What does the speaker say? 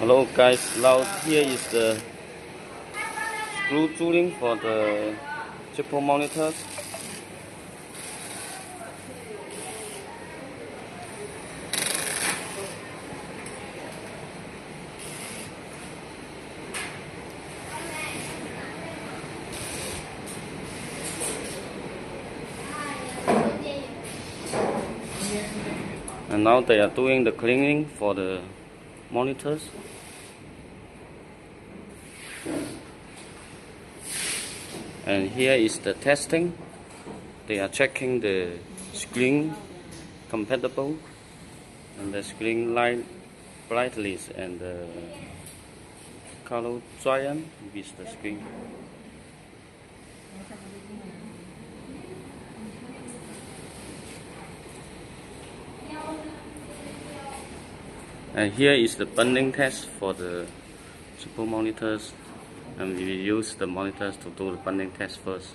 Hello guys, now here is the screw tooling for the triple monitors. And now they are doing the cleaning for the monitors. And here is the testing. They are checking the screen compatible and the screen light brightness and the color giant with the screen. And here is the bonding test for the triple monitors, and we will use the monitors to do the bonding test first.